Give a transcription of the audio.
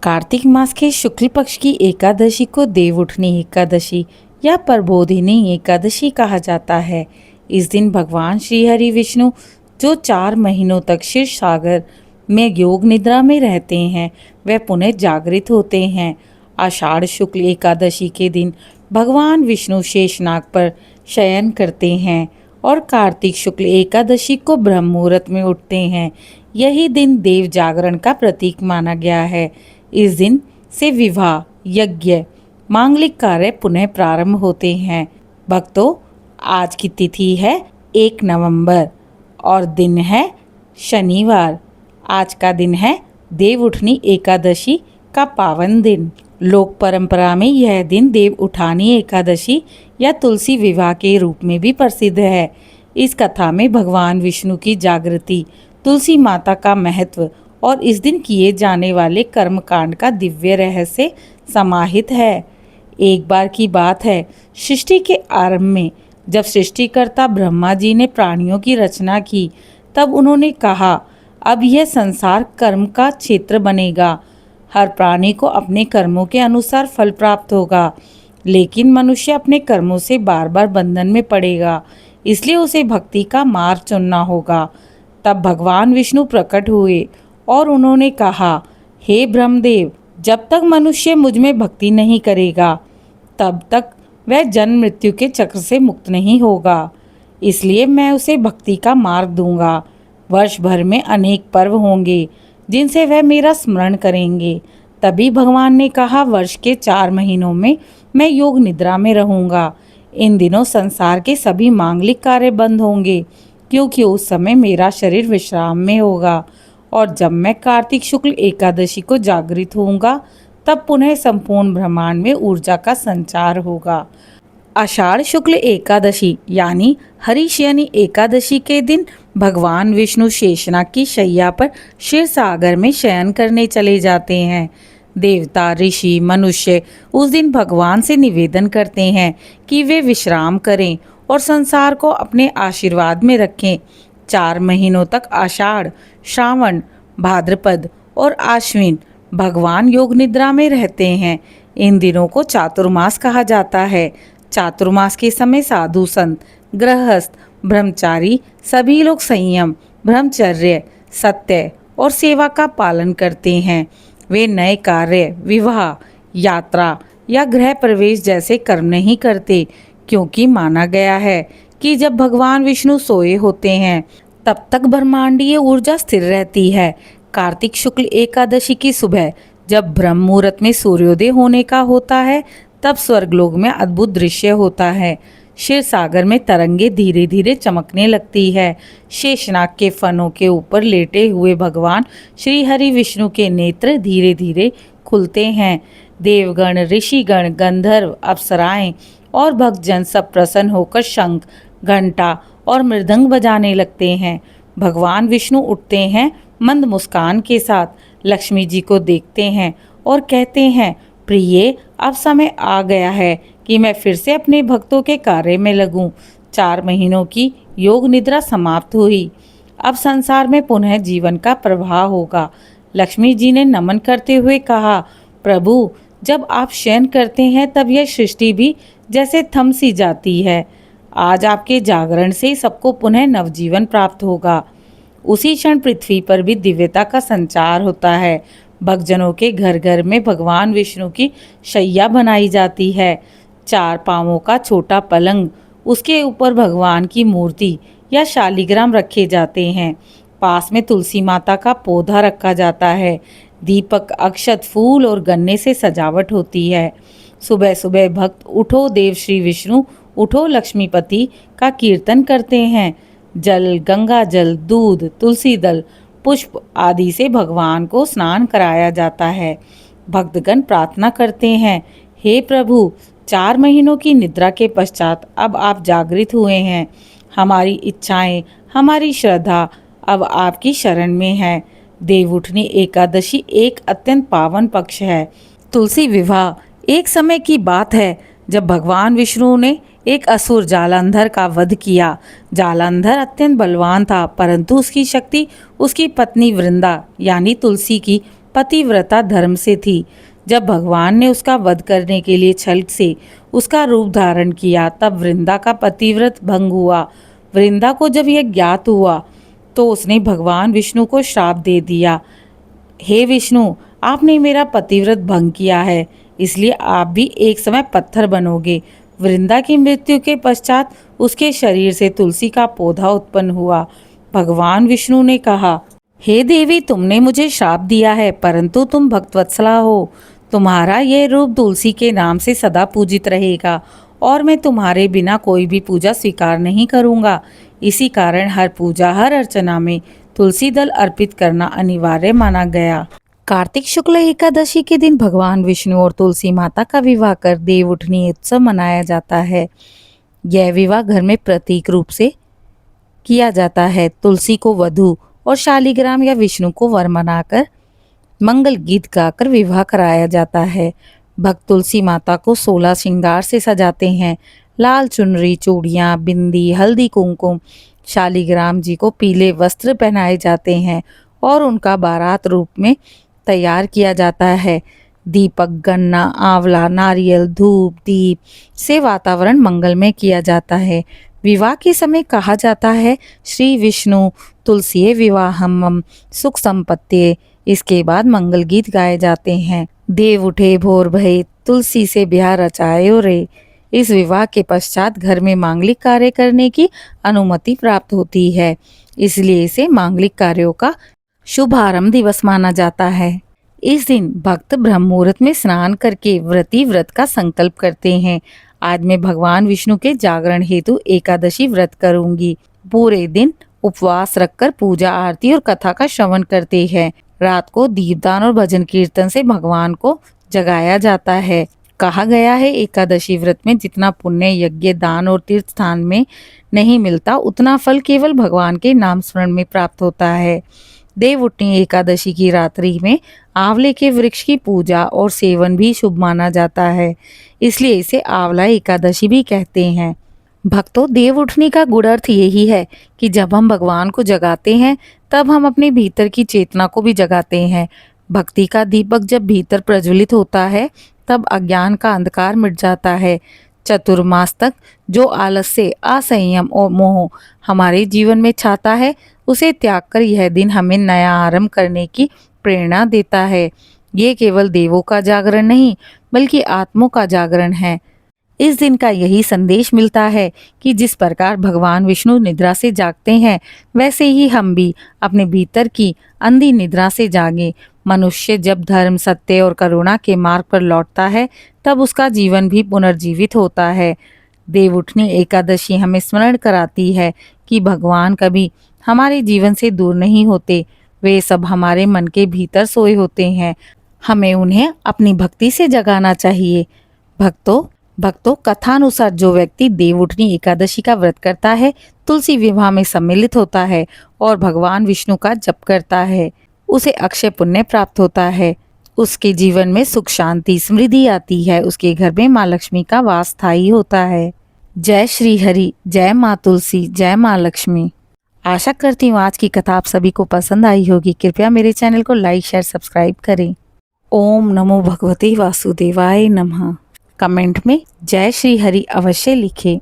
कार्तिक मास के शुक्ल पक्ष की एकादशी को देवउठनी एकादशी या प्रबोधिनी एकादशी कहा जाता है। इस दिन भगवान श्री हरि विष्णु जो 4 महीनों तक क्षीर सागर में योग निद्रा में रहते हैं वह पुनः जागृत होते हैं। आषाढ़ शुक्ल एकादशी के दिन भगवान विष्णु शेषनाग पर शयन करते हैं और कार्तिक शुक्ल एकादशी को ब्रह्म मुहूर्त में उठते हैं। यही दिन देव जागरण का प्रतीक माना गया है। इस दिन से विवाह, यज्ञ, मांगलिक कार्य पुनः प्रारंभ होते हैं। भक्तों, आज की तिथि है 1 नवंबर और दिन है शनिवार। आज का दिन है देवउठनी एकादशी का पावन दिन। लोक परंपरा में यह दिन देव उठानी एकादशी या तुलसी विवाह के रूप में भी प्रसिद्ध है। इस कथा में भगवान विष्णु की जागृति, तुलसी माता का महत्व और इस दिन किए जाने वाले कर्मकांड का दिव्य रहस्य समाहित है। एक बार की बात है, सृष्टि के आरंभ में जब सृष्टिकर्ता ब्रह्मा जी ने प्राणियों की रचना की, तब उन्होंने कहा, अब यह संसार कर्म का क्षेत्र बनेगा। हर प्राणी को अपने कर्मों के अनुसार फल प्राप्त होगा, लेकिन मनुष्य अपने कर्मों से बार बार बंधन में पड़ेगा, इसलिए उसे भक्ति का मार्ग चुनना होगा। तब भगवान विष्णु प्रकट हुए और उन्होंने कहा, हे ब्रह्मदेव, जब तक मनुष्य मुझ में भक्ति नहीं करेगा तब तक वह जन्म मृत्यु के चक्र से मुक्त नहीं होगा। इसलिए मैं उसे भक्ति का मार्ग दूंगा। वर्ष भर में अनेक पर्व होंगे जिनसे वह मेरा स्मरण करेंगे। तभी भगवान ने कहा, वर्ष के 4 महीनों में मैं योग निद्रा में रहूंगा। इन दिनों संसार के सभी मांगलिक कार्य बंद होंगे, क्योंकि उस समय मेरा शरीर विश्राम में होगा। और जब मैं कार्तिक शुक्ल एकादशी को जागृत होऊंगा, तब पुनः संपूर्ण ब्रह्मांड में ऊर्जा का संचार होगा। आषाढ़ शुक्ल एकादशी यानी हरिशयनी एकादशी के दिन भगवान विष्णु शेषनाग की शैया पर क्षीर सागर में शयन करने चले जाते हैं। देवता, ऋषि, मनुष्य उस दिन भगवान से निवेदन करते हैं कि वे विश्राम करें और संसार को अपने आशीर्वाद में रखें। 4 महीनों तक आषाढ़, श्रावण, भाद्रपद और आश्विन भगवान योग निद्रा में रहते हैं। इन दिनों को चातुर्मास कहा जाता है। चातुर्मास के समय साधु संत, गृहस्थ, ब्रह्मचारी सभी लोग संयम, ब्रह्मचर्य, सत्य और सेवा का पालन करते हैं। वे नए कार्य, विवाह, यात्रा या गृह प्रवेश जैसे कर्म नहीं करते, क्योंकि माना गया है कि जब भगवान विष्णु सोए होते हैं तब तक ब्रह्मांडीय ऊर्जा स्थिर रहती है। कार्तिक शुक्ल एकादशी की सुबह जब ब्रह्म मुहूर्त में सूर्योदय होने का होता है, तब स्वर्गलोक में अद्भुत दृश्य होता है। क्षीर सागर में तरंगे धीरे धीरे चमकने लगती है। शेषनाग के फनों के ऊपर लेटे हुए भगवान श्री हरि विष्णु के नेत्र धीरे धीरे खुलते हैं। देवगण, ऋषिगण, गंधर्व, अप्सराएं और भक्तजन सब प्रसन्न होकर शंख, घंटा और मृदंग बजाने लगते हैं। भगवान विष्णु उठते हैं मंद मुस्कान के साथ, लक्ष्मी जी को देखते हैं और कहते हैं, प्रिय, अब समय आ गया है कि मैं फिर से अपने भक्तों के कार्य में लगूं। 4 महीनों की योग निद्रा समाप्त हुई। अब संसार में पुनः जीवन का प्रवाह होगा। लक्ष्मी जी ने नमन करते हुए कहा, प्रभु, जब आप शयन करते हैं तब यह सृष्टि भी जैसे थम सी जाती है। आज आपके जागरण से सबको पुनः नवजीवन प्राप्त होगा। उसी क्षण पृथ्वी पर भी दिव्यता का संचार होता है। भक्तजनों के घर घर में भगवान विष्णु की शैया बनाई जाती है। 4 पांवों का छोटा पलंग, उसके ऊपर भगवान की मूर्ति या शालिग्राम रखे जाते हैं। पास में तुलसी माता का पौधा रखा जाता है। दीपक, अक्षत, फूल और गन्ने से सजावट होती है। सुबह सुबह भक्त उठो देव श्री विष्णु, उठो लक्ष्मीपति का कीर्तन करते हैं। जल, गंगा जल, दूध, तुलसी दल, पुष्प आदि से भगवान को स्नान कराया जाता है। भक्तगण प्रार्थना करते हैं, हे प्रभु, 4 महीनों की निद्रा के पश्चात अब आप जागृत हुए हैं। हमारी इच्छाएं, हमारी श्रद्धा अब आपकी शरण में है। देवउठनी एकादशी एक अत्यंत पावन पक्ष है। तुलसी विवाह एक समय की बात है जब भगवान विष्णु ने एक असुर जालंधर का वध किया। जालंधर अत्यंत बलवान था, परंतु उसकी शक्ति उसकी पत्नी वृंदा यानी तुलसी की पतिव्रता धर्म से थी। जब भगवान ने उसका वध करने के लिए छल से उसका रूप धारण किया तब वृंदा का पतिव्रत भंग हुआ। वृंदा को जब यह ज्ञात हुआ तो उसने भगवान विष्णु को श्राप दे दिया, हे विष्णु, आपने मेरा पतिव्रत भंग किया है, इसलिए आप भी एक समय पत्थर बनोगे। वृंदा की मृत्यु के पश्चात उसके शरीर से तुलसी का पौधा उत्पन्न हुआ। भगवान विष्णु ने कहा, हे देवी, तुमने मुझे श्राप दिया है, परंतु तुम भक्तवत्सला हो। तुम्हारा यह रूप तुलसी के नाम से सदा पूजित रहेगा और मैं तुम्हारे बिना कोई भी पूजा स्वीकार नहीं करूँगा। इसी कारण हर पूजा, हर अर्चना में तुलसी दल अर्पित करना अनिवार्य माना गया। कार्तिक शुक्ल एकादशी के दिन भगवान विष्णु और तुलसी माता का विवाह कर देव उठनी उत्सव मनाया जाता है। यह विवाह घर में प्रतीक रूप से किया जाता है। तुलसी को वधू और शालिग्राम या विष्णु को वर बनाकर मंगल गीत गाकर विवाह कराया जाता है। भक्त तुलसी माता को 16 श्रृंगार से सजाते हैं। लाल चुनरी, चूड़ियाँ, बिंदी, हल्दी, कुमकुम। शालिग्राम जी को पीले वस्त्र पहनाए जाते हैं और उनका बारात रूप में तैयार किया जाता है। दीपक, गन्ना, आंवला, नारियल, धूप, दीप से वातावरण मंगलमय किया जाता है। विवाह के समय कहा जाता है, श्री विष्णु तुलसी विवाहम सुख संपत्ति। इसके बाद मंगल गीत गाए जाते हैं। देव उठे भोर भये, तुलसी से ब्याह रचायो रे। इस विवाह के पश्चात घर में मांगलिक कार्य करने की अनुमति प्राप्त होती है, इसलिए इसे मांगलिक कार्यों का शुभारंभ दिवस माना जाता है। इस दिन भक्त ब्रह्म मुहूर्त में स्नान करके व्रती व्रत का संकल्प करते हैं। आज मैं भगवान विष्णु के जागरण हेतु एकादशी व्रत करूंगी। पूरे दिन उपवास रखकर पूजा, आरती और कथा का श्रवण करते हैं। रात को दीपदान और भजन कीर्तन से भगवान को जगाया जाता है। कहा गया है, एकादशी व्रत में जितना पुण्य यज्ञ, दान और तीर्थ स्थान में नहीं मिलता, उतना फल केवल भगवान के नाम स्मरण में प्राप्त होता है। देवउठनी एकादशी की रात्रि में आंवले के वृक्ष की पूजा और सेवन भी शुभ माना जाता है, इसलिए इसे आंवला एकादशी भी कहते हैं। भक्तों, देवउठनी का गुड़ अर्थ यही है कि जब हम भगवान को जगाते हैं तब हम अपने भीतर की चेतना को भी जगाते हैं। भक्ति का दीपक जब भीतर प्रज्वलित होता है तब अज्ञान का अंधकार मिट जाता है। चतुर्मास तक जो आलस्य, असंयम और मोह हमारे जीवन में छाता है, उसे त्याग कर यह दिन हमें नया आरंभ करने की प्रेरणा देता है। ये केवल देवों का जागरण नहीं बल्कि आत्मों का जागरण है। इस दिन का यही संदेश मिलता है कि जिस प्रकार भगवान विष्णु निद्रा से जागते हैं, वैसे ही हम भी अपने भीतर की अंधी निद्रा से जागें। मनुष्य जब धर्म, सत्य और करुणा के मार्ग पर लौटता है तब उसका जीवन भी पुनर्जीवित होता है। देवउठनी एकादशी हमें स्मरण कराती है कि भगवान कभी हमारे जीवन से दूर नहीं होते, वे सब हमारे मन के भीतर सोए होते हैं। हमें उन्हें अपनी भक्ति से जगाना चाहिए। भक्तों, कथानुसार जो व्यक्ति देवउठनी एकादशी का व्रत करता है, तुलसी विवाह में सम्मिलित होता है और भगवान विष्णु का जप करता है, उसे अक्षय पुण्य प्राप्त होता है। उसके जीवन में सुख, शांति, समृद्धि आती है। उसके घर में माँ लक्ष्मी का वास स्थायी होता है। जय श्री हरि, जय माँ तुलसी, जय माँ लक्ष्मी। आशा करती हूँ आज की कथा आप सभी को पसंद आई होगी। कृपया मेरे चैनल को लाइक, शेयर, सब्सक्राइब करें। ओम नमो भगवते वासुदेवाय नमः। कमेंट में जय श्री हरि अवश्य लिखें।